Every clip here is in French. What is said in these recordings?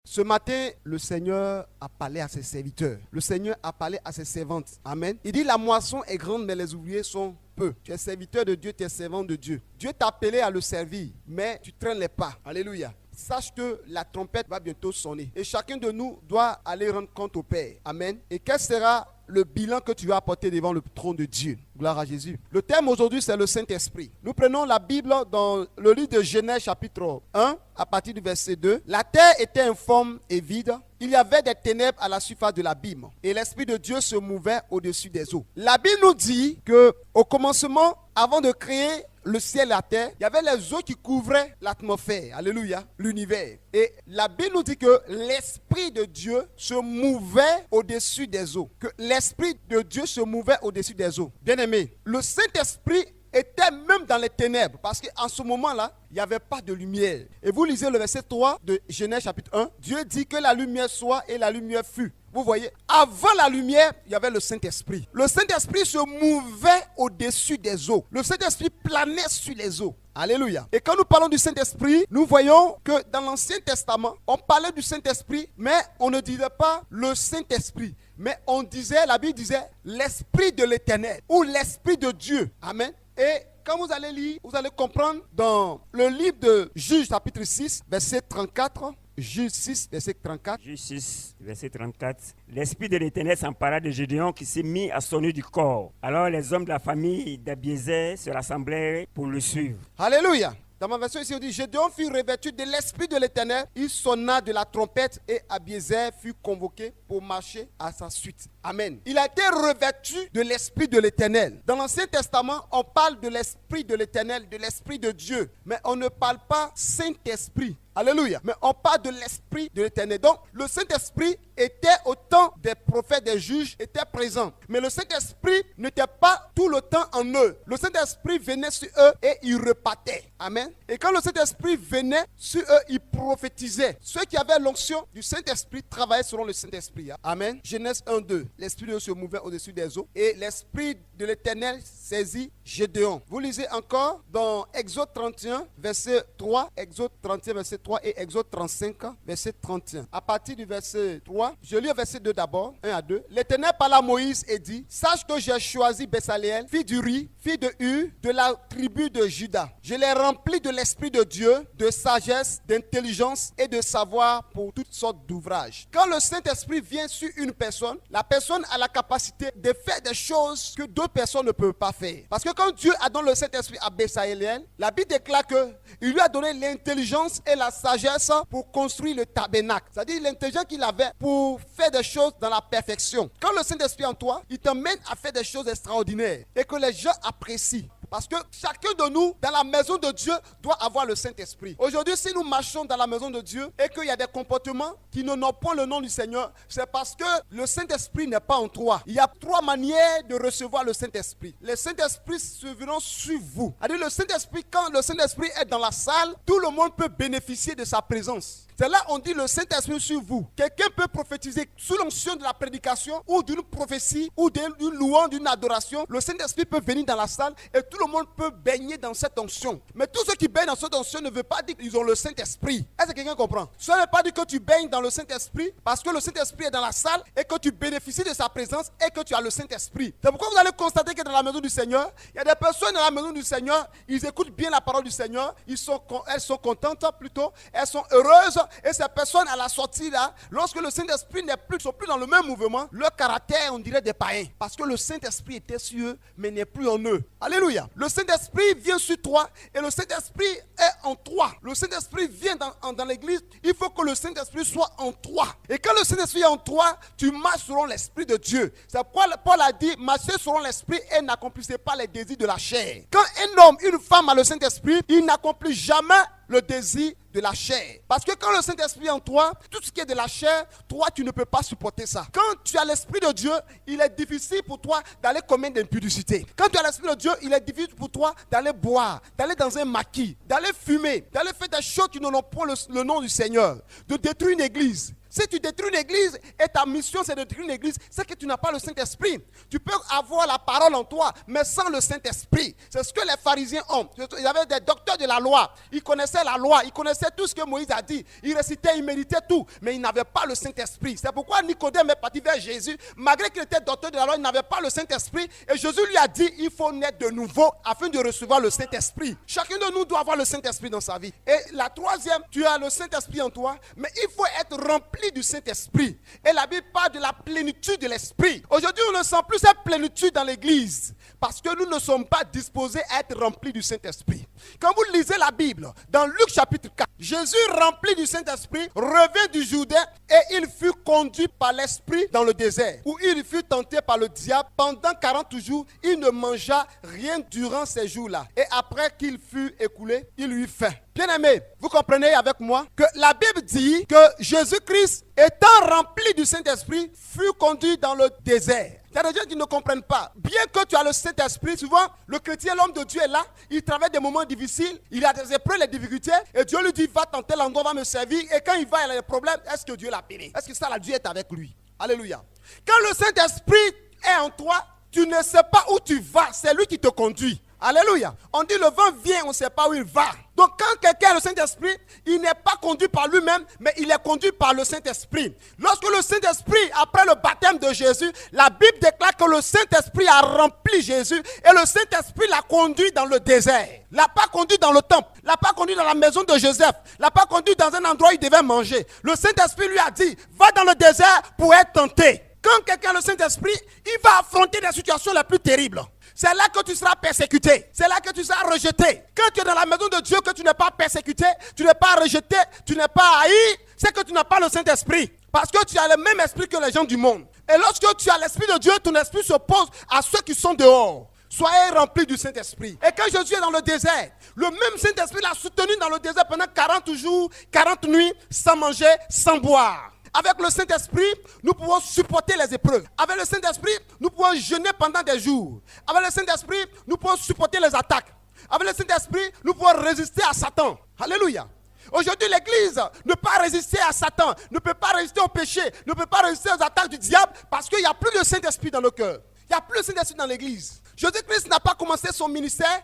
Ce matin, le Seigneur a parlé à ses serviteurs. Le Seigneur a parlé à ses servantes. Amen. Il dit, la moisson est grande, mais les ouvriers sont peu. Tu es serviteur de Dieu, tu es servant de Dieu. Dieu t'a appelé à le servir, mais tu traînes les pas. Alléluia. Sache que la trompette va bientôt sonner. Et chacun de nous doit aller rendre compte au Père. Amen. Et quel sera le bilan que tu vas apporter devant le trône de Dieu? Gloire à Jésus. Le thème aujourd'hui, c'est le Saint-Esprit. Nous prenons la Bible dans le livre de Genèse chapitre 1, à partir du verset 2. La terre était informe et vide. Il y avait des ténèbres à la surface de l'abîme. Et l'Esprit de Dieu se mouvait au-dessus des eaux. La Bible nous dit qu'au commencement, avant de créer le ciel et la terre, il y avait les eaux qui couvraient l'atmosphère. Alléluia. L'univers. Et la Bible nous dit que l'Esprit de Dieu se mouvait au-dessus des eaux. Que l'Esprit de Dieu se mouvait au-dessus des eaux. Bien-aimé, le Saint-Esprit était même dans les ténèbres, parce qu'en ce moment-là, il n'y avait pas de lumière. Et vous lisez le verset 3 de Genèse chapitre 1. Dieu dit que la lumière soit et la lumière fut. Vous voyez, avant la lumière, il y avait le Saint-Esprit. Le Saint-Esprit se mouvait au-dessus des eaux. Le Saint-Esprit planait sur les eaux. Alléluia. Et quand nous parlons du Saint-Esprit, nous voyons que dans l'Ancien Testament, on parlait du Saint-Esprit, mais on ne disait pas le Saint-Esprit. Mais on disait, la Bible disait, l'Esprit de l'Éternel ou l'Esprit de Dieu. Amen. Et quand vous allez lire, vous allez comprendre dans le livre de Juges chapitre 6, verset 34. Juges 6, verset 34. Juges 6, verset 34. L'Esprit de l'Éternel s'empara de Gédéon qui s'est mis à sonner du corps. Alors les hommes de la famille d'Abiézer se rassemblèrent pour le suivre. Alléluia. Dans ma version ici, on dit, Gédéon fut revêtu de l'Esprit de l'Éternel. Il sonna de la trompette et Abiézer fut convoqué pour marcher à sa suite. Amen. Il a été revêtu de l'Esprit de l'Éternel. Dans l'Ancien Testament, on parle de l'Esprit de l'Éternel, de l'Esprit de Dieu. Mais on ne parle pas Saint-Esprit. Alléluia. Mais on parle de l'Esprit de l'Éternel. Donc, le Saint-Esprit était au temps des prophètes, des juges, était présent. Mais le Saint-Esprit n'était pas tout le temps en eux. Le Saint-Esprit venait sur eux et il repartait. Amen. Et quand le Saint-Esprit venait sur eux, il prophétisait. Ceux qui avaient l'onction du Saint-Esprit travaillaient selon le Saint-Esprit. Amen. Genèse 1, 2. L'Esprit de Dieu se mouvait au-dessus des eaux. Et l'Esprit de l'Éternel saisit Gédéon. Vous lisez encore dans Exode 31, verset 3. Exode 31, verset 3 et Exode 35, verset 31. À partir du verset 3, je lis le verset 2 d'abord, 1 à 2. L'Éternel parla à Moïse et dit, sache que j'ai choisi Bessaleel, fille d'Uri, fille de Hur, de la tribu de Juda. Je l'ai rempli de l'Esprit de Dieu, de sagesse, d'intelligence et de savoir pour toutes sortes d'ouvrages. Quand le Saint-Esprit vient sur une personne, la personne a la capacité de faire des choses que d'autres personnes ne peuvent pas faire. Parce que quand Dieu a donné le Saint-Esprit à Bessaleel, la Bible déclare qu'il lui a donné l'intelligence et la sagesse pour construire le tabernacle. C'est-à-dire l'intelligence qu'il avait pour faire des choses dans la perfection. Quand le Saint-Esprit est en toi, il t'emmène à faire des choses extraordinaires et que les gens apprécient. Parce que chacun de nous, dans la maison de Dieu, doit avoir le Saint-Esprit. Aujourd'hui, si nous marchons dans la maison de Dieu et qu'il y a des comportements qui n'ont point le nom du Seigneur, c'est parce que le Saint-Esprit n'est pas en toi. Il y a 3 manières de recevoir le Saint-Esprit. Le Saint-Esprit se verront sur vous. C'est-à-dire le Saint-Esprit, quand le Saint-Esprit est dans la salle, tout le monde peut bénéficier de sa présence. C'est là on dit le Saint-Esprit sur vous. Quelqu'un peut prophétiser sous l'onction de la prédication ou d'une prophétie ou d'une louange, d'une adoration. Le Saint-Esprit peut venir dans la salle et tout le monde peut baigner dans cette onction. Mais tous ceux qui baignent dans cette onction ne veulent pas dire qu'ils ont le Saint-Esprit. Est-ce que quelqu'un comprend? Ça ne veut pas dire que tu baignes dans le Saint-Esprit parce que le Saint-Esprit est dans la salle et que tu bénéficies de sa présence et que tu as le Saint-Esprit. C'est pourquoi vous allez constater que dans la maison du Seigneur, il y a des personnes dans la maison du Seigneur, ils écoutent bien la parole du Seigneur, elles sont contentes plutôt, elles sont heureuses. Et ces personnes à la sortie là, lorsque le Saint-Esprit sont plus dans le même mouvement, leur caractère on dirait des païens. Parce que le Saint-Esprit était sur eux, mais n'est plus en eux. Alléluia. Le Saint-Esprit vient sur toi et le Saint-Esprit est en toi. Le Saint-Esprit vient dans l'église, il faut que le Saint-Esprit soit en toi. Et quand le Saint-Esprit est en toi, tu marches selon l'Esprit de Dieu. C'est pourquoi Paul a dit, marchez selon l'Esprit et n'accomplissez pas les désirs de la chair. Quand un homme, une femme a le Saint-Esprit, il n'accomplit jamais le désir de la chair. Parce que quand le Saint-Esprit est en toi, tout ce qui est de la chair, toi tu ne peux pas supporter ça. Quand tu as l'Esprit de Dieu, il est difficile pour toi d'aller commettre d'impudicité. Quand tu as l'Esprit de Dieu, il est difficile pour toi d'aller boire, d'aller dans un maquis, d'aller fumer, d'aller faire des choses qui n'ont point le nom du Seigneur, de détruire une église. Si tu détruis l'église et ta mission c'est de détruire l'église, c'est que tu n'as pas le Saint-Esprit. Tu peux avoir la parole en toi, mais sans le Saint-Esprit. C'est ce que les pharisiens ont. Il y avait des docteurs de la loi. Ils connaissaient la loi, ils connaissaient tout ce que Moïse a dit. Ils récitaient, ils méditaient tout, mais ils n'avaient pas le Saint-Esprit. C'est pourquoi Nicodème est parti vers Jésus. Malgré qu'il était docteur de la loi, il n'avait pas le Saint-Esprit. Et Jésus lui a dit, il faut naître de nouveau afin de recevoir le Saint-Esprit. Chacun de nous doit avoir le Saint-Esprit dans sa vie. Et la troisième, tu as le Saint-Esprit en toi, mais il faut être rempli du Saint-Esprit. Et la Bible parle de la plénitude de l'Esprit. Aujourd'hui, on ne sent plus cette plénitude dans l'église parce que nous ne sommes pas disposés à être remplis du Saint-Esprit. Quand vous lisez la Bible, dans Luc chapitre 4, Jésus rempli du Saint-Esprit revint du Jourdain et il fut conduit par l'Esprit dans le désert où il fut tenté par le diable. Pendant 40 jours, il ne mangea rien durant ces jours-là. Et après qu'il fut écoulé, il eut faim. Bien-aimés, vous comprenez avec moi que la Bible dit que Jésus-Christ, étant rempli du Saint-Esprit, fut conduit dans le désert. Il y a des gens qui ne comprennent pas. Bien que tu as le Saint-Esprit, souvent, le chrétien, l'homme de Dieu est là, il traverse des moments difficiles, il a des épreuves, des difficultés, et Dieu lui dit, va dans tel endroit, va me servir, et quand il va, il a des problèmes, est-ce que Dieu l'a béni? Est-ce que ça, là, Dieu est avec lui? Alléluia. Quand le Saint-Esprit est en toi, tu ne sais pas où tu vas, c'est lui qui te conduit. Alléluia. On dit le vent vient, on ne sait pas où il va. Donc quand quelqu'un a le Saint-Esprit, il n'est pas conduit par lui-même, mais il est conduit par le Saint-Esprit. Lorsque le Saint-Esprit, après le baptême de Jésus, la Bible déclare que le Saint-Esprit a rempli Jésus et le Saint-Esprit l'a conduit dans le désert. L'a pas conduit dans le temple, l'a pas conduit dans la maison de Joseph, l'a pas conduit dans un endroit où il devait manger. Le Saint-Esprit lui a dit, va dans le désert pour être tenté. Quand quelqu'un a le Saint-Esprit, il va affronter des situations les plus terribles. C'est là que tu seras persécuté. C'est là que tu seras rejeté. Quand tu es dans la maison de Dieu, que tu n'es pas persécuté, tu n'es pas rejeté, tu n'es pas haï, c'est que tu n'as pas le Saint-Esprit. Parce que tu as le même esprit que les gens du monde. Et lorsque tu as l'esprit de Dieu, ton esprit s'oppose à ceux qui sont dehors. Soyez remplis du Saint-Esprit. Et quand Jésus est dans le désert, le même Saint-Esprit l'a soutenu dans le désert pendant 40 jours, 40 nuits, sans manger, sans boire. Avec le Saint-Esprit, nous pouvons supporter les épreuves. Avec le Saint-Esprit, nous pouvons jeûner pendant des jours. Avec le Saint-Esprit, nous pouvons supporter les attaques. Avec le Saint-Esprit, nous pouvons résister à Satan. Alléluia. Aujourd'hui, l'Église ne peut pas résister à Satan, ne peut pas résister au péché, ne peut pas résister aux attaques du diable parce qu'il n'y a plus de Saint-Esprit dans le cœur. Il n'y a plus de Saint-Esprit dans l'Église. Jésus-Christ n'a pas commencé son ministère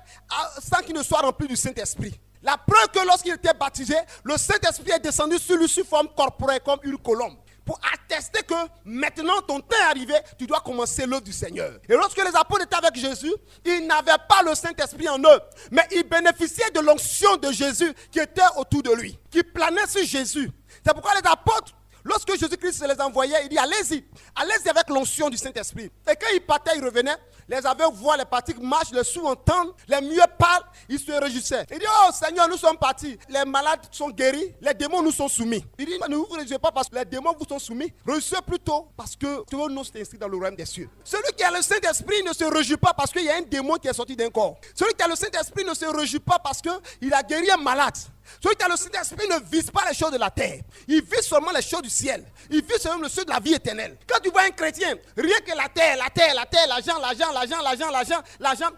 sans qu'il ne soit rempli du Saint-Esprit. La preuve que lorsqu'il était baptisé, le Saint-Esprit est descendu sur lui sous forme corporelle comme une colombe. Pour attester que maintenant ton temps est arrivé, tu dois commencer l'œuvre du Seigneur. Et lorsque les apôtres étaient avec Jésus, ils n'avaient pas le Saint-Esprit en eux, mais ils bénéficiaient de l'onction de Jésus qui était autour de lui, qui planait sur Jésus. C'est pourquoi les apôtres, lorsque Jésus-Christ les envoyait, il dit allez-y avec l'onction du Saint-Esprit. Et quand ils partaient, ils revenaient, les aveugles voient, les pratiques marchent, les sourds entendent, les muets parlent, ils se réjouissaient. Il dit, oh Seigneur, nous sommes partis, les malades sont guéris, les démons nous sont soumis. Il dit, ne vous réjouissez pas parce que les démons vous sont soumis, réjouissez plutôt parce que tout le monde est inscrit dans le royaume des cieux. Celui qui a le Saint-Esprit ne se réjouit pas parce qu'il y a un démon qui est sorti d'un corps. Celui qui a le Saint-Esprit ne se réjouit pas parce qu'il a guéri un malade. Celui qui a le Saint-Esprit ne vise pas les choses de la terre. Il vise seulement les choses du ciel. Il vise seulement les choses de la vie éternelle. Quand tu vois un chrétien, rien que la terre, l'argent,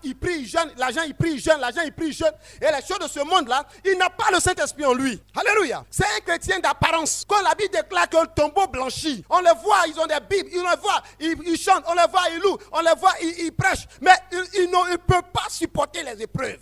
il prie, il jeûne, l'argent, il prie, il jeûne, l'argent, il prie, il jeûne. Et les choses de ce monde-là, il n'a pas le Saint-Esprit en lui. Alléluia. C'est un chrétien d'apparence. Quand la Bible déclare que le tombeau blanchit, on les voit, ils ont des Bibles, on les voit, ils chantent, on les voit, ils louent, on les voit, ils prêchent. Mais ils ne peuvent pas supporter les épreuves.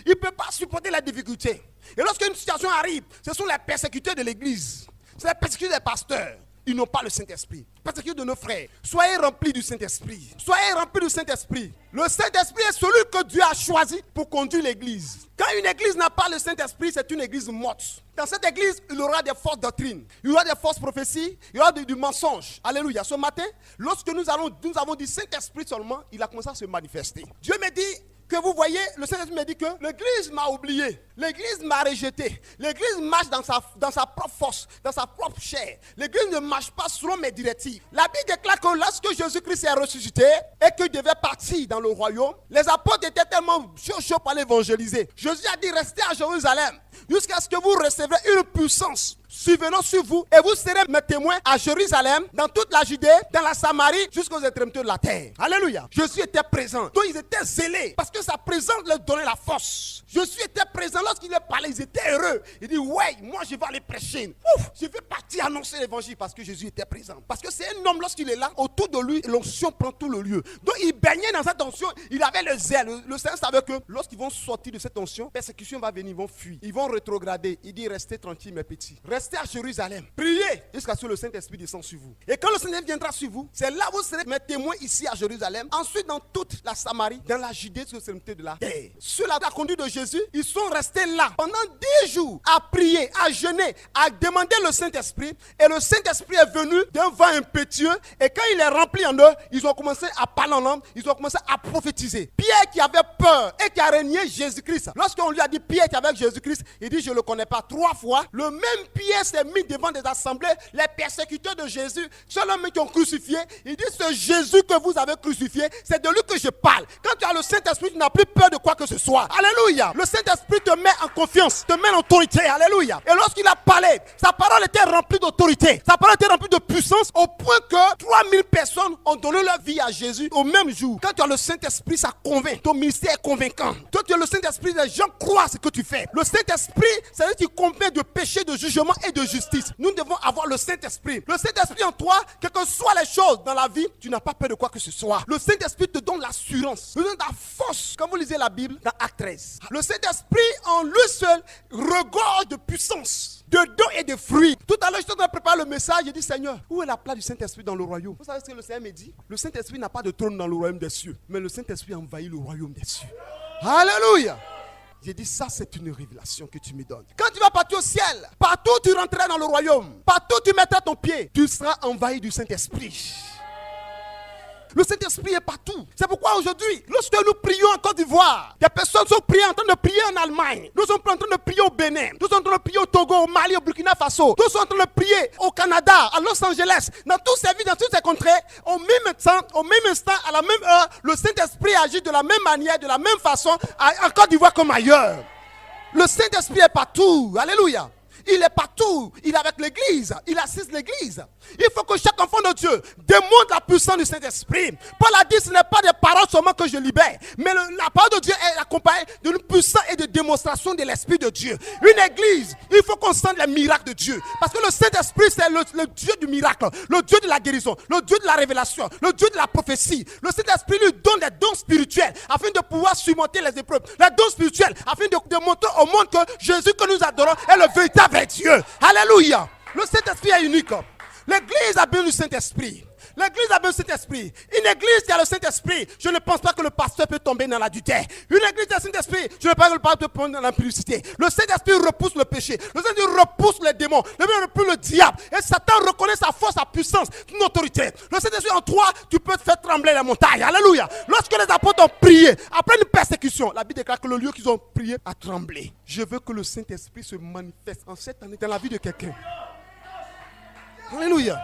Ils ne peuvent pas supporter les difficultés. Et lorsqu'une situation arrive, ce sont les persécutés de l'église. C'est les persécutés des pasteurs. Ils n'ont pas le Saint-Esprit. Persécutés de nos frères. Soyez remplis du Saint-Esprit. Soyez remplis du Saint-Esprit. Le Saint-Esprit est celui que Dieu a choisi pour conduire l'église. Quand une église n'a pas le Saint-Esprit, c'est une église morte. Dans cette église, il y aura des fausses doctrines. Il y aura des fausses prophéties. Il y aura du mensonge. Alléluia. Ce matin, lorsque nous avons dit Saint-Esprit seulement, il a commencé à se manifester. Dieu me dit que vous voyez, le Saint-Esprit me dit que l'église m'a oublié, l'église m'a rejeté, l'église marche dans sa propre force, dans sa propre chair. L'église ne marche pas selon mes directives. La Bible déclare que lorsque Jésus-Christ est ressuscité et qu'il devait partir dans le royaume, les apôtres étaient tellement chauds pour l'évangéliser. Jésus a dit restez à Jérusalem jusqu'à ce que vous recevrez une puissance surviendront sur vous et vous serez mes témoins à Jérusalem, dans toute la Judée, dans la Samarie, jusqu'aux extrémités de la terre. Alléluia. Jésus était présent. Donc ils étaient zélés parce que sa présence leur donnait la force. Jésus était présent lorsqu'il leur parlait, ils étaient heureux. Il dit, ouais, moi je vais aller prêcher. Ouf, je vais partir annoncer l'évangile parce que Jésus était présent. Parce que c'est un homme, lorsqu'il est là, autour de lui, l'onction prend tout le lieu. Donc il baignait dans cette onction, il avait le zèle. Le Seigneur savait que lorsqu'ils vont sortir de cette onction, persécution va venir, ils vont fuir. Ils vont rétrograder. Il dit, restez tranquille mes petits. Restez à Jérusalem. Priez jusqu'à ce que le Saint-Esprit descende sur vous. Et quand le Seigneur viendra sur vous, c'est là où vous serez mes témoins ici à Jérusalem. Ensuite dans toute la Samarie, dans la Judée, sur l'extrémité de la terre. Sur la conduite de Jésus, ils sont restés là pendant 10 jours à prier, à jeûner, à demander le Saint-Esprit. Et le Saint-Esprit est venu d'un vent impétueux. Et quand il est rempli en eux, ils ont commencé à parler en langue, ils ont commencé à prophétiser. Pierre qui avait peur et qui a régné Jésus-Christ. Lorsqu'on lui a dit Pierre qui est avec Jésus-Christ, il dit je ne le connais pas. 3 fois, le même Pierre s'est mis devant des assemblées, les persécuteurs de Jésus, ceux qui ont crucifié. Il dit ce Jésus que vous avez crucifié, c'est de lui que je parle. Quand tu as le Saint-Esprit, tu n'as plus peur de quoi que ce soit. Alléluia. Le Saint-Esprit te met en confiance, te met en autorité. Alléluia. Et lorsqu'il a parlé, sa parole était remplie d'autorité. Sa parole était remplie de puissance au point que 3000 personnes ont donné leur vie à Jésus au même jour. Quand tu as le Saint-Esprit, ça convainc. Ton ministère est convaincant. Toi, tu as le Saint-Esprit, les gens croient ce que tu fais. Le Saint-Esprit, c'est-à-dire qu'il convainc de péché, de jugement et de justice. Nous devons avoir le Saint-Esprit. Le Saint-Esprit en toi, quelles que soient les choses dans la vie, tu n'as pas peur de quoi que ce soit. Le Saint-Esprit te donne l'assurance, te donne la force. Quand vous lisez la Bible, dans Acte 13, le Saint-Esprit en lui seul regorge de puissance, de dons et de fruits. Tout à l'heure, je suis en train de préparer le message. J'ai dit, Seigneur, où est la place du Saint-Esprit dans le royaume? Vous savez ce que le Seigneur me dit? Le Saint-Esprit n'a pas de trône dans le royaume des cieux, mais le Saint-Esprit a envahi le royaume des cieux. Alléluia. J'ai dit, ça c'est une révélation que tu me donnes. Quand tu vas partir au ciel, partout où tu rentreras dans le royaume, partout où tu mettras ton pied, tu seras envahi du Saint-Esprit. Le Saint-Esprit est partout. C'est pourquoi aujourd'hui, lorsque nous prions en Côte d'Ivoire, des personnes sont priées en train de prier en Allemagne. Nous sommes en train de prier au Bénin. Nous sommes en train de prier au Togo, au Mali, au Burkina Faso. Nous sommes en train de prier au Canada, à Los Angeles. Dans tous ces villes, dans toutes ces contrées, au même instant, à la même heure, le Saint-Esprit agit de la même manière, de la même façon, en Côte d'Ivoire comme ailleurs. Le Saint-Esprit est partout. Alléluia. Il est partout, il est avec l'église, il assiste l'église. Il faut que chaque enfant de Dieu démontre la puissance du Saint-Esprit. Paul a dit, ce n'est pas des paroles seulement que je libère, mais la parole de Dieu est accompagnée d'une puissance et de démonstration de l'Esprit de Dieu. Une église, il faut qu'on sente les miracles de Dieu. Parce que le Saint-Esprit, c'est le Dieu du miracle, le Dieu de la guérison, le Dieu de la révélation, le Dieu de la prophétie. Le Saint-Esprit lui donne des dons spirituels afin de pouvoir surmonter les épreuves. Les dons spirituels afin de montrer au monde que Jésus que nous adorons est le véritable Dieu. Alléluia. Le Saint-Esprit est unique. L'église a besoin du Saint-Esprit. L'église a besoin du Saint-Esprit. Une église qui a le Saint-Esprit, je ne pense pas que le pasteur peut tomber dans l'adultère. Une église qui a le Saint-Esprit, je ne pense pas que le pasteur peut tomber dans l'impudicité. Le Saint-Esprit repousse le péché. Le Saint-Esprit repousse les démons. Le Saint-Esprit repousse le diable. Et Satan reconnaît sa force, sa puissance, son autorité. Le Saint-Esprit en toi, tu peux te faire trembler les montagnes. Alléluia. Lorsque les apôtres ont prié, après une persécution, la Bible déclare que le lieu qu'ils ont prié a tremblé. Je veux que le Saint-Esprit se manifeste en cette année dans la vie de quelqu'un. Alléluia.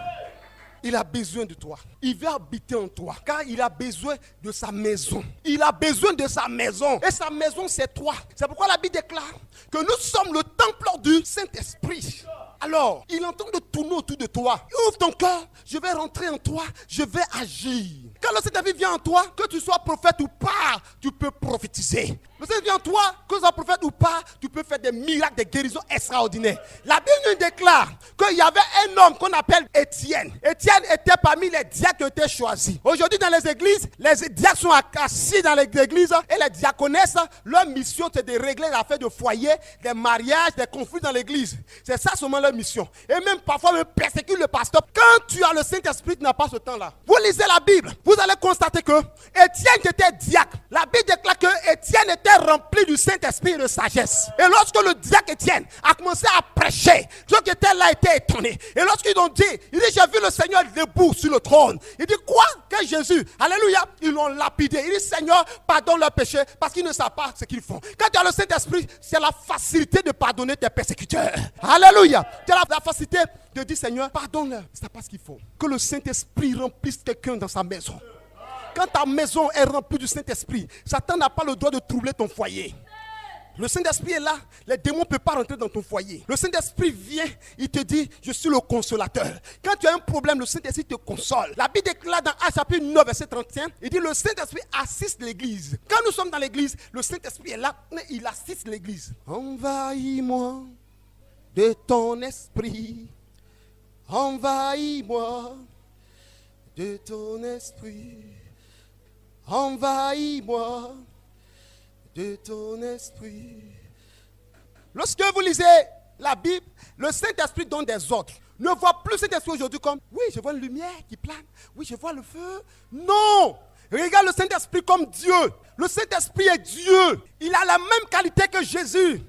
Il a besoin de toi. Il veut habiter en toi. Car il a besoin de sa maison. Il a besoin de sa maison. Et sa maison, c'est toi. C'est pourquoi la Bible déclare que nous sommes le temple du Saint-Esprit. Alors, il est en train de tourner autour de toi. Ouvre ton cœur. Je vais rentrer en toi. Je vais agir. Quand le Saint-Esprit vient en toi, que tu sois prophète ou pas, tu peux prophétiser. Le Saint-Esprit vient en toi, que tu sois prophète ou pas, tu peux faire des miracles, des guérisons extraordinaires. La Bible nous déclare qu'il y avait un homme qu'on appelle Étienne. Étienne était parmi les diacres qui ont été choisis. Aujourd'hui, dans les églises, les diacres sont assis dans les églises et les diaconesses, leur mission, c'est de régler l'affaire de foyer, des mariages, des conflits dans l'église. C'est ça seulement leur mission. Et même parfois, même persécuter le pasteur. Quand tu as le Saint-Esprit, tu n'as pas ce temps-là. Vous lisez la Bible, vous allez constater que Étienne qui était diacre, la Bible déclare que Étienne était rempli du Saint-Esprit et de sagesse. Et lorsque le diacre Étienne a commencé à prêcher, ceux qui étaient là étaient étonnés. Et lorsqu'ils ont dit, il dit, j'ai vu le Seigneur debout sur le trône. Il dit, quoi? Que Jésus, alléluia, ils l'ont lapidé. Il dit, Seigneur, pardonne leurs péchés parce qu'ils ne savent pas ce qu'ils font. Quand tu as le Saint-Esprit, c'est la facilité de pardonner tes persécuteurs. Alléluia. Tu as la facilité de dire, Seigneur, pardonne-leur. Ils ne savent pas ce qu'ils font. Que le Saint-Esprit remplisse quelqu'un dans sa maison. Quand ta maison est remplie du Saint-Esprit, Satan n'a pas le droit de troubler ton foyer. Le Saint-Esprit est là, les démons ne peuvent pas rentrer dans ton foyer. Le Saint-Esprit vient, il te dit, je suis le consolateur. Quand tu as un problème, le Saint-Esprit te console. La Bible déclare dans Actes chapitre 9, verset 31, il dit, le Saint-Esprit assiste l'église. Quand nous sommes dans l'église, le Saint-Esprit est là, il assiste l'église. Envahis-moi de ton esprit. Envahis-moi de ton esprit. Envahis-moi de ton esprit. Lorsque vous lisez la Bible, le Saint-Esprit donne des ordres. Ne vois plus le Saint-Esprit aujourd'hui comme, oui, je vois une lumière qui plane, oui, je vois le feu. Non! Regarde le Saint-Esprit comme Dieu. Le Saint-Esprit est Dieu. Il a la même qualité que Jésus.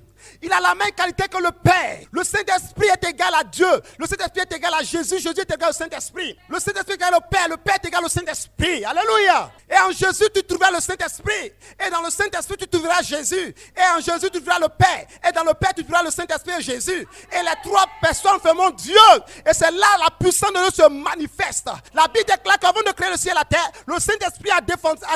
Il a la même qualité que le Père. Le Saint-Esprit est égal à Dieu. Le Saint-Esprit est égal à Jésus. Jésus est égal au Saint-Esprit. Le Saint-Esprit est égal au Père. Le Père est égal au Saint-Esprit. Alléluia. Et en Jésus, tu trouveras le Saint-Esprit. Et dans le Saint-Esprit, tu trouveras Jésus. Et en Jésus, tu trouveras le Père. Et dans le Père, tu trouveras le Saint-Esprit et Jésus. Et les trois personnes forment Dieu. Et c'est là la puissance de Dieu se manifeste. La Bible déclare qu'avant de créer le ciel et la terre, le Saint-Esprit a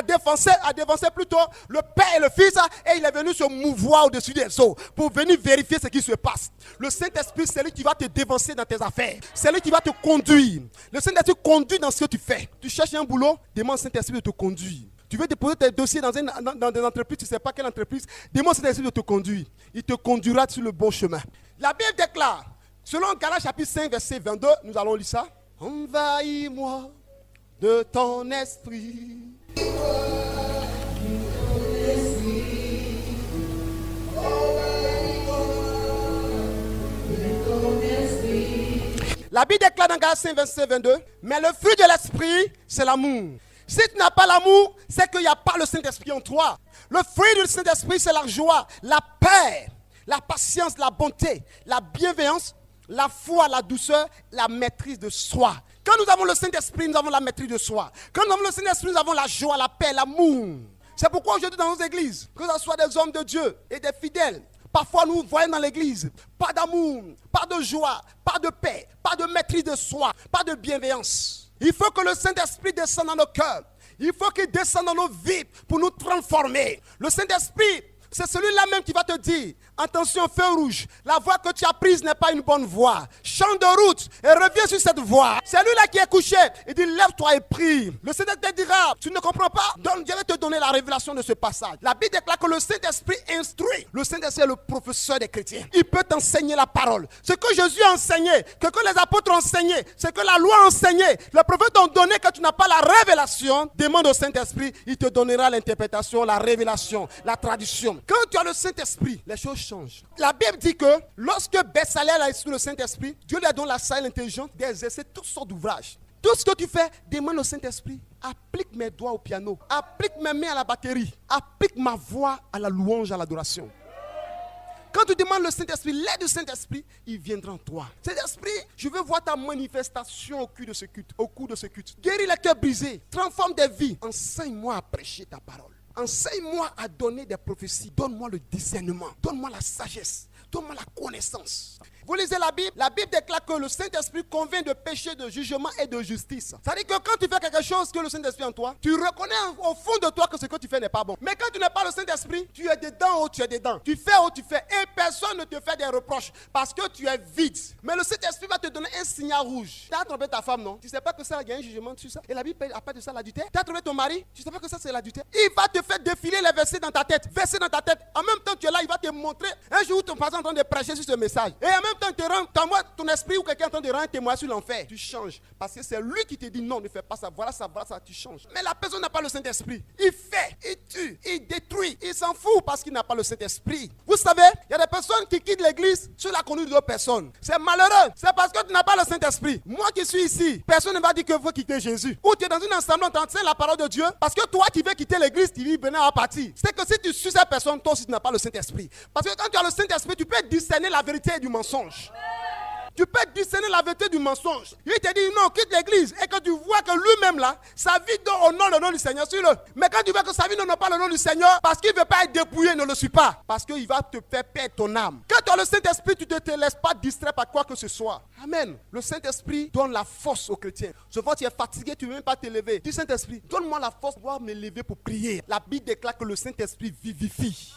défoncé plutôt le Père et le Fils. Et il est venu se mouvoir au-dessus des eaux pour venir vérifier ce qui se passe. Le Saint-Esprit, c'est lui qui va te dévancer dans tes affaires. C'est lui qui va te conduire. Le Saint-Esprit conduit dans ce que tu fais. Tu cherches un boulot, demande au Saint-Esprit de te conduire. Tu veux déposer tes dossiers dans des entreprises, tu ne sais pas quelle entreprise, demande au Saint-Esprit de te conduire. Il te conduira sur le bon chemin. La Bible déclare, selon Galates chapitre 5, verset 22, nous allons lire ça. Envahis-moi de ton esprit. La Bible déclare dans Galates 5, verset 22, mais le fruit de l'esprit, c'est l'amour. Si tu n'as pas l'amour, c'est qu'il n'y a pas le Saint-Esprit en toi. Le fruit du Saint-Esprit, c'est la joie, la paix, la patience, la bonté, la bienveillance, la foi, la douceur, la maîtrise de soi. Quand nous avons le Saint-Esprit, nous avons la maîtrise de soi. Quand nous avons le Saint-Esprit, nous avons la joie, la paix, l'amour. C'est pourquoi aujourd'hui dans nos églises, que ce soit des hommes de Dieu et des fidèles, parfois nous voyons dans l'église, pas d'amour, pas de joie, pas de paix, pas de maîtrise de soi, pas de bienveillance. Il faut que le Saint-Esprit descende dans nos cœurs. Il faut qu'il descende dans nos vies pour nous transformer. Le Saint-Esprit, c'est celui-là même qui va te dire, attention, feu rouge, la voie que tu as prise n'est pas une bonne voie. Change de route et reviens sur cette voie. C'est lui-là qui est couché. Il dit, lève-toi et prie. Le Saint-Esprit dira, tu ne comprends pas? Donc, je vais te donner la révélation de ce passage. La Bible déclare que le Saint-Esprit instruit. Le Saint-Esprit est le professeur des chrétiens. Il peut t'enseigner la parole. Ce que Jésus a enseigné, que les apôtres ont enseigné, ce que la loi a enseigné, les prophètes ont donné, que tu n'as pas la révélation, demande au Saint-Esprit, il te donnera l'interprétation, la révélation, la traduction. Quand tu as le Saint-Esprit, les choses changent. La Bible dit que lorsque Bezalel a reçu le Saint-Esprit, Dieu lui a donné la salle intelligente d'exercer toutes sortes d'ouvrages. Tout ce que tu fais, demande au Saint-Esprit, applique mes doigts au piano, applique mes mains à la batterie, applique ma voix à la louange, à l'adoration. Quand tu demandes le Saint-Esprit, l'aide du Saint-Esprit, il viendra en toi. Saint-Esprit, je veux voir ta manifestation au cours de ce culte. Guéris les cœurs brisés, transforme des vies. Enseigne-moi à prêcher ta parole. Enseigne-moi à donner des prophéties. Donne-moi le discernement. Donne-moi la sagesse. Donne-moi la connaissance. Vous lisez la Bible déclare que le Saint-Esprit convainc de péché, de jugement et de justice. Ça veut dire que quand tu fais quelque chose que le Saint-Esprit en toi, tu reconnais au fond de toi que ce que tu fais n'est pas bon. Mais quand tu n'as pas le Saint-Esprit, tu es dedans ou tu es dedans. Tu fais ou tu fais et personne ne te fait des reproches parce que tu es vide. Mais le Saint-Esprit va te donner un signal rouge. Tu as trompé ta femme, non? Tu ne sais pas que ça, il y a un jugement sur ça. Et la Bible a pas de ça l'adultère. Tu as trompé ton mari, tu ne sais pas que ça c'est l'adultère. Il va te faire défiler les versets dans ta tête. Versets dans ta tête. En même temps, tu es là, il va te montrer. Un jour, ton pasteur est en train de prêcher sur ce message. Et en même temps, tu rends ton esprit ou quelqu'un est en train de rendre témoin sur l'enfer. Tu changes. Parce que c'est lui qui te dit non, ne fais pas ça. Voilà ça, tu changes. Mais la personne n'a pas le Saint-Esprit. Il fait, il tue, il détruit. Il s'en fout parce qu'il n'a pas le Saint-Esprit. Vous savez, il y a des personnes qui quittent l'église sur la conduite d'autres personnes. C'est malheureux. C'est parce que tu n'as pas le Saint-Esprit. Moi qui suis ici, personne ne va dire que vous quitter Jésus. Ou tu es dans une assemblée, on t'enseigne la parole de Dieu. Parce que toi qui veux quitter l'église, tu dis venez à partir. C'est que si tu suis cette personne, toi aussi tu n'as pas le Saint-Esprit. Parce que quand tu as le Saint-Esprit, tu peux discerner la vérité du mensonge. Tu peux discerner la vérité du mensonge. Il te dit non, quitte l'église. Et que tu vois que lui-même là, sa vie donne le nom du Seigneur sur le. Mais quand tu vois que sa vie n'honore pas le nom du Seigneur, parce qu'il ne veut pas être dépouillé, ne le suis pas. Parce qu'il va te faire perdre ton âme. Quand tu as le Saint-Esprit, tu ne te laisses pas distraire par quoi que ce soit. Amen. Le Saint-Esprit donne la force aux chrétiens. Ce fois tu es fatigué, tu ne veux même pas te lever. Dis Saint-Esprit, donne-moi la force pour pouvoir me lever pour prier. La Bible déclare que le Saint-Esprit vivifie.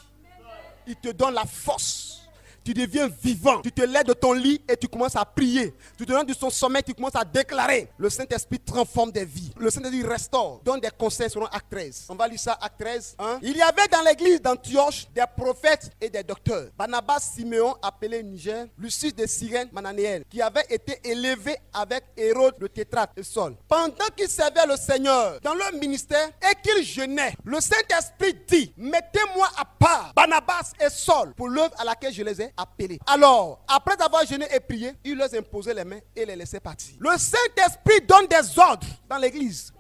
il te donne la force. Tu deviens vivant. Tu te lèves de ton lit et tu commences à prier. Tu te lèves de ton sommeil, tu commences à déclarer. Le Saint-Esprit transforme des vies. Le Saint-Esprit restaure, donne des conseils selon Acte 13. On va lire ça, Acte 13. Il y avait dans l'église d'Antioche des prophètes et des docteurs. Barnabas, Siméon, appelé Niger, Lucius de Cyrène, Mananéel, qui avait été élevé avec Hérode le tétrarque et Saul. Pendant qu'ils servaient le Seigneur dans leur ministère et qu'ils jeûnaient, le Saint-Esprit dit, mettez-moi à part Barnabas et Saul pour l'œuvre à laquelle je les ai appelés. Alors, après avoir jeûné et prié, il leur imposait les mains et les laissait partir. Le Saint-Esprit donne des ordres dans l'église.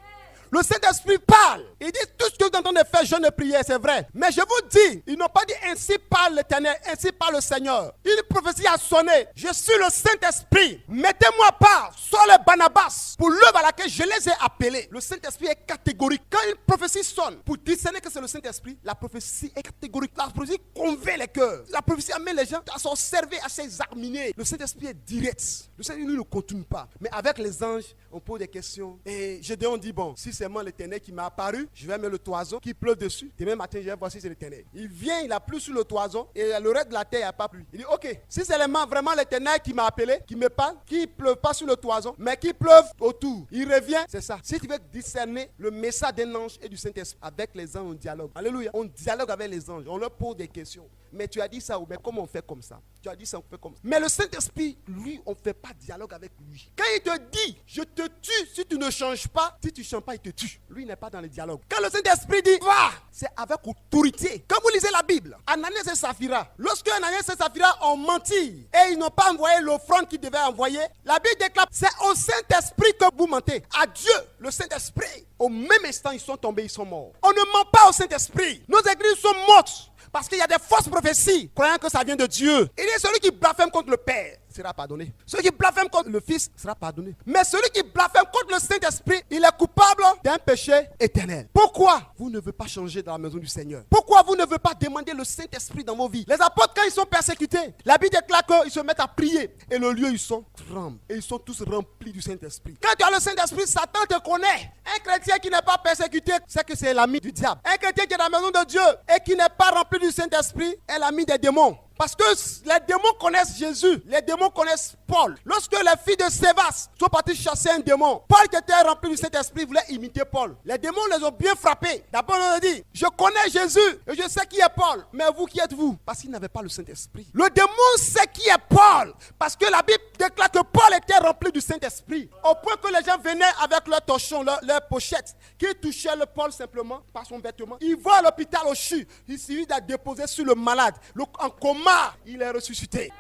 Le Saint-Esprit parle. Il dit tout ce que vous entendez faire, jeûne et prière, c'est vrai. Mais je vous dis, ils n'ont pas dit ainsi parle l'Éternel, ainsi parle le Seigneur. Une prophétie a sonné. Je suis le Saint-Esprit. Mettez-moi part sur les Barnabas pour l'œuvre à laquelle je les ai appelés. Le Saint-Esprit est catégorique. Quand une prophétie sonne, pour discerner que c'est le Saint-Esprit, la prophétie est catégorique. La prophétie convainc les cœurs. La prophétie amène les gens à s'observer, à s'examiner. Le Saint-Esprit est direct. Le Saint-Esprit ne continue pas. Mais avec les anges, on pose des questions. Et Gédéon dit, bon, si c'est l'Éternel qui m'a apparu, je vais mettre le toison qui pleut dessus. Demain matin, je vais voir si c'est l'Éternel. Il vient, il a plu sur le toison et le reste de la terre, il n'y a pas plu. Il dit, ok, si c'est vraiment l'Éternel qui m'a appelé, qui me parle, qui ne pleuve pas sur le toison, mais qui pleuve autour, il revient, c'est ça. Si tu veux discerner le message d'un ange et du Saint-Esprit, avec les anges, on dialogue. Alléluia. On dialogue avec les anges, on leur pose des questions. Mais tu as dit ça, mais comment on fait comme ça? Tu as dit ça, on fait comme ça. Mais le Saint-Esprit, lui, on ne fait pas dialogue avec lui. Quand il te dit, je te tue si tu ne changes pas, si tu ne changes pas, il te tue. Lui, il n'est pas dans le dialogue. Quand le Saint-Esprit dit, va, c'est avec autorité. Quand vous lisez la Bible, Ananias et Saphira, lorsque Ananias et Saphira ont menti et ils n'ont pas envoyé l'offrande qu'ils devaient envoyer, la Bible déclare, c'est au Saint-Esprit que vous mentez. À Dieu, le Saint-Esprit. Au même instant, ils sont tombés, ils sont morts. On ne ment pas au Saint-Esprit. Nos églises sont mortes. Parce qu'il y a des fausses prophéties, croyant que ça vient de Dieu. Il est celui qui blasphème contre le Père sera pardonné. Celui qui blasphème contre le Fils sera pardonné. Mais celui qui blasphème contre le Saint-Esprit, il est coupable d'un péché éternel. Pourquoi vous ne voulez pas changer dans la maison du Seigneur? Pourquoi vous ne voulez pas demander le Saint-Esprit dans vos vies? Les apôtres, quand ils sont persécutés, la Bible déclare qu'ils se mettent à prier. Et le lieu, ils sont tremblent. Et ils sont tous remplis du Saint-Esprit. Quand tu as le Saint-Esprit, Satan te connaît. Un chrétien qui n'est pas persécuté, c'est que c'est l'ami du diable. Un chrétien qui est dans la maison de Dieu et qui n'est pas rempli du Saint-Esprit est l'ami des démons. Parce que les démons connaissent Jésus, les démons connaissent Paul. Lorsque les filles de Sévas sont parties chasser un démon, Paul qui était rempli du Saint-Esprit voulait imiter Paul. Les démons les ont bien frappés. D'abord on a dit, je connais Jésus et je sais qui est Paul. Mais vous, qui êtes-vous? Parce qu'il n'avait pas le Saint-Esprit. Le démon sait qui est Paul. Parce que la Bible déclare que Paul était rempli du Saint-Esprit. Au point que les gens venaient avec leur torchon, leur pochette, qui touchaient le Paul simplement par son vêtement. Ils vont à l'hôpital au CHU. Il suffit de déposer sur le malade. En coma, il est ressuscité.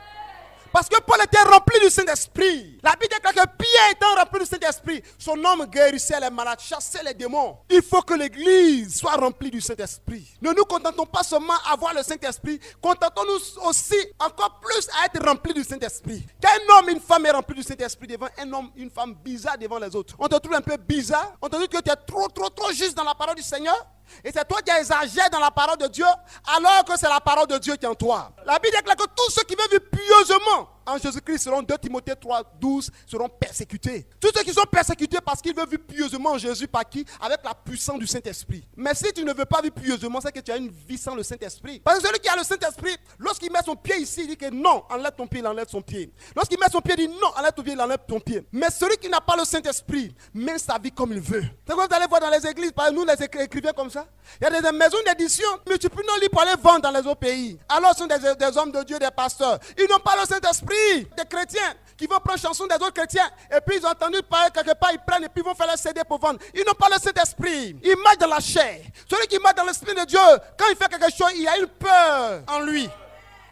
Parce que Paul était rempli du Saint-Esprit. La Bible déclare que Pierre étant rempli du Saint-Esprit, son homme guérissait les malades, chassait les démons. Il faut que l'église soit remplie du Saint-Esprit. Ne nous contentons pas seulement à avoir le Saint-Esprit, contentons-nous aussi encore plus à être remplis du Saint-Esprit. Qu'un homme, une femme est rempli du Saint-Esprit devant un homme, une femme bizarre devant les autres. On te trouve un peu bizarre, on te dit que tu es trop juste dans la parole du Seigneur. Et c'est toi qui exagères dans la parole de Dieu, alors que c'est la parole de Dieu qui est en toi. La Bible déclare que tous ceux qui veulent vivre pieusement en Jésus-Christ, selon 2 Timothée 3, 12, seront persécutés. Tous ceux qui sont persécutés parce qu'ils veulent vivre pieusement en Jésus, par qui? Avec la puissance du Saint-Esprit. Mais si tu ne veux pas vivre pieusement, c'est que tu as une vie sans le Saint-Esprit. Parce que celui qui a le Saint-Esprit, lorsqu'il met son pied ici, il dit que non, enlève ton pied, il enlève son pied. Lorsqu'il met son pied, il dit non, enlève ton pied, il enlève ton pied. Mais celui qui n'a pas le Saint-Esprit, mène sa vie comme il veut. C'est quoi vous allez voir dans les églises, par nous les écrivains comme ça. Il y a des maisons d'édition, mais tu peux non lire pour aller vendre dans les autres pays. Alors ce sont des hommes de Dieu, des pasteurs. Ils n'ont pas le Saint-Esprit. Des chrétiens qui vont prendre chansons des autres chrétiens et puis ils ont entendu parler quelque part, ils prennent et puis ils vont faire les CD pour vendre. Ils n'ont pas le Saint-Esprit. Ils marchent dans la chair. Celui qui marche dans l'Esprit de Dieu, quand il fait quelque chose, il y a une peur en lui.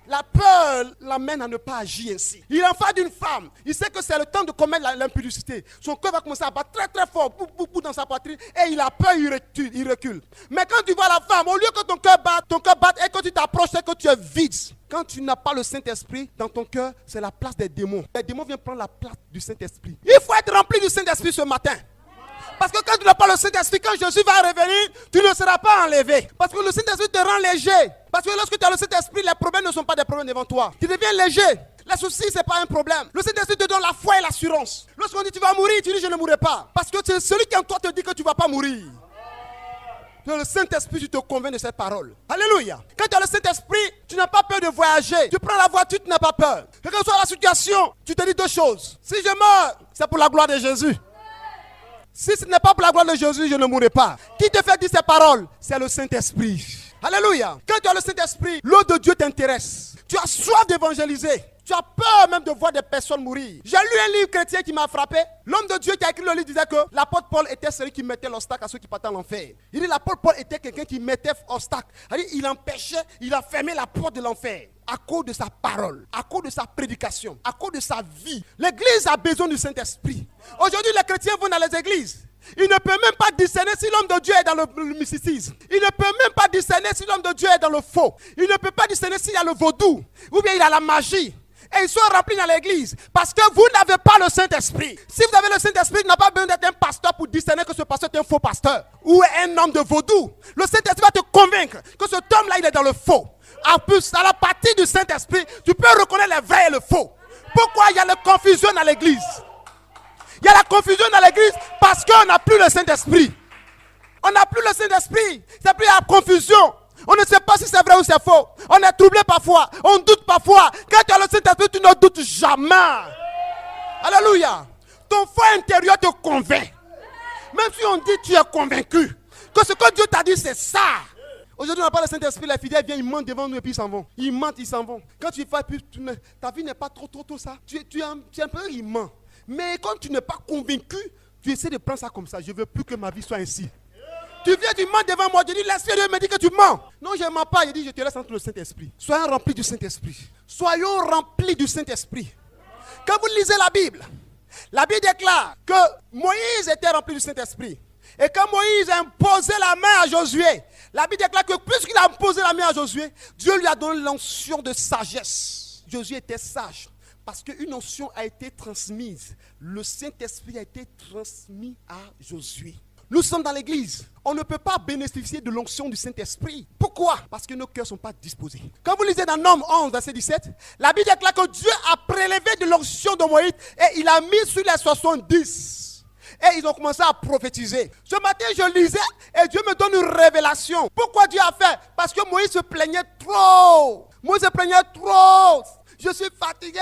La peur l'amène à ne pas agir ainsi. Il est en face d'une femme. Il sait que c'est le temps de commettre l'impudicité. Son cœur va commencer à battre très très fort, beaucoup dans sa poitrine. Et il a peur, il recule. Mais quand tu vois la femme, au lieu que ton cœur batte et que tu t'approches, c'est que tu es vide. Quand tu n'as pas le Saint-Esprit dans ton cœur, c'est la place des démons. Les démons viennent prendre la place du Saint-Esprit. Il faut être rempli du Saint-Esprit ce matin. Parce que quand tu n'as pas le Saint-Esprit, quand Jésus va revenir, tu ne seras pas enlevé. Parce que le Saint-Esprit te rend léger. Parce que lorsque tu as le Saint-Esprit, les problèmes ne sont pas des problèmes devant toi. Tu deviens léger. Les soucis, ce n'est pas un problème. Le Saint-Esprit te donne la foi et l'assurance. Lorsqu'on dit tu vas mourir, tu dis je ne mourrai pas. Parce que celui qui en toi te dit que tu ne vas pas mourir. Tu as le Saint-Esprit, tu te convaincs de cette parole. Alléluia. Quand tu as le Saint-Esprit, tu n'as pas peur de voyager. Tu prends la voiture, tu n'as pas peur. Quelle que soit la situation, tu te dis deux choses. Si je meurs, c'est pour la gloire de Jésus. Si ce n'est pas pour la gloire de Jésus, je ne mourrai pas. Qui te fait dire ces paroles? C'est le Saint-Esprit. Alléluia. Quand tu as le Saint-Esprit, l'eau de Dieu t'intéresse. Tu as soif d'évangéliser. Tu as peur même de voir des personnes mourir. J'ai lu un livre chrétien qui m'a frappé. L'homme de Dieu qui a écrit le livre disait que l'apôtre Paul était celui qui mettait l'obstacle à ceux qui partaient en enfer. Il dit l'apôtre Paul était quelqu'un qui mettait obstacle. Il empêchait, il a fermé la porte de l'enfer. À cause de sa parole, à cause de sa prédication, à cause de sa vie. L'église a besoin du Saint-Esprit. Aujourd'hui, les chrétiens vont dans les églises. Il ne peut même pas discerner si l'homme de Dieu est dans le mysticisme. Il ne peut même pas discerner si l'homme de Dieu est dans le faux. Il ne peut pas discerner s'il y a le vaudou ou bien il y a la magie. Et ils sont remplis dans l'église parce que vous n'avez pas le Saint-Esprit. Si vous avez le Saint-Esprit, vous n'avez pas besoin d'être un pasteur pour discerner que ce pasteur est un faux pasteur ou un homme de vaudou. Le Saint-Esprit va te convaincre que cet homme-là, il est dans le faux. En plus, à la partie du Saint-Esprit, tu peux reconnaître le vrai et le faux. Pourquoi il y a la confusion dans l'église? Il y a la confusion dans l'église parce qu'on n'a plus le Saint-Esprit. On n'a plus le Saint-Esprit. C'est plus la confusion. On ne sait pas si c'est vrai ou c'est faux. On est troublé parfois. On doute parfois. Quand tu as le Saint-Esprit, tu ne doutes jamais. Alléluia. Ton feu intérieur te convainc. Même si on dit que tu es convaincu que ce que Dieu t'a dit, c'est ça. Aujourd'hui, on n'a pas le Saint-Esprit. Les fidèles viennent, ils mentent devant nous et puis ils s'en vont. Ils mentent, ils s'en vont. Quand tu fais, ta vie n'est pas trop ça. Tu es un peu iment. Mais quand tu n'es pas convaincu, tu essaies de prendre ça comme ça. Je ne veux plus que ma vie soit ainsi. Tu viens, tu mens devant moi. Je dis, l'Esprit de Dieu me dit que tu mens. Non, je ne mens pas. Je dis, je te laisse entre le Saint-Esprit. Soyons remplis du Saint-Esprit. Soyons remplis du Saint-Esprit. Quand vous lisez la Bible déclare que Moïse était rempli du Saint-Esprit. Et quand Moïse a imposé la main à Josué, la Bible déclare que puisqu'il a imposé la main à Josué, Dieu lui a donné l'onction de sagesse. Josué était sage. Parce qu'une onction a été transmise. Le Saint-Esprit a été transmis à Josué. Nous sommes dans l'église. On ne peut pas bénéficier de l'onction du Saint-Esprit. Pourquoi? Parce que nos cœurs ne sont pas disposés. Quand vous lisez dans Nombre 11, verset 17, la Bible déclare que Dieu a prélevé de l'onction de Moïse et il a mis sur les 70. Et ils ont commencé à prophétiser. Ce matin, je lisais et Dieu me donne une révélation. Pourquoi Dieu a fait? Parce que Moïse se plaignait trop. Moïse se plaignait trop. Je suis fatigué.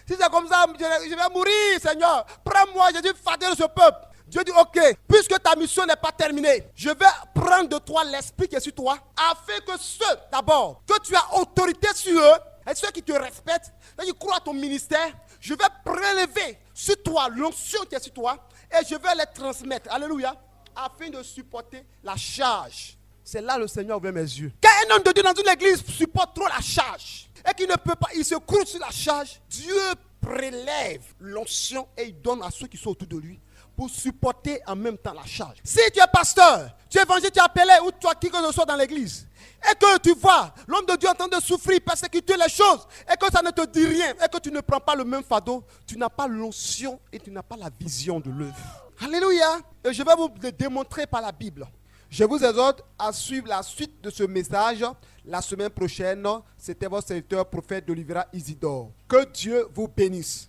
Si c'est comme ça, je vais mourir, Seigneur. Prends-moi, je suis fatigué de ce peuple. Dieu dit, ok, puisque ta mission n'est pas terminée, je vais prendre de toi l'esprit qui est sur toi, afin que ceux, d'abord, que tu as autorité sur eux, et ceux qui te respectent, ceux qui croient à ton ministère, je vais prélever sur toi l'onction qui est sur toi, et je vais les transmettre, alléluia, afin de supporter la charge. C'est là le Seigneur ouvre mes yeux. Quand un homme de Dieu dans une église supporte trop la charge, et qu'il ne peut pas, il se croule sur la charge, Dieu prélève l'onction et il donne à ceux qui sont autour de lui pour supporter en même temps la charge. Si tu es pasteur, tu es évangéliste, tu es appelé ou toi qui que ce soit dans l'église et que tu vois l'homme de Dieu en train de souffrir, persécuter les choses et que ça ne te dit rien et que tu ne prends pas le même fardeau, tu n'as pas l'onction et tu n'as pas la vision de l'œuvre. Alléluia. Et je vais vous le démontrer par la Bible. Je vous exhorte à suivre la suite de ce message la semaine prochaine. C'était votre serviteur prophète d'Olivera Isidore. Que Dieu vous bénisse.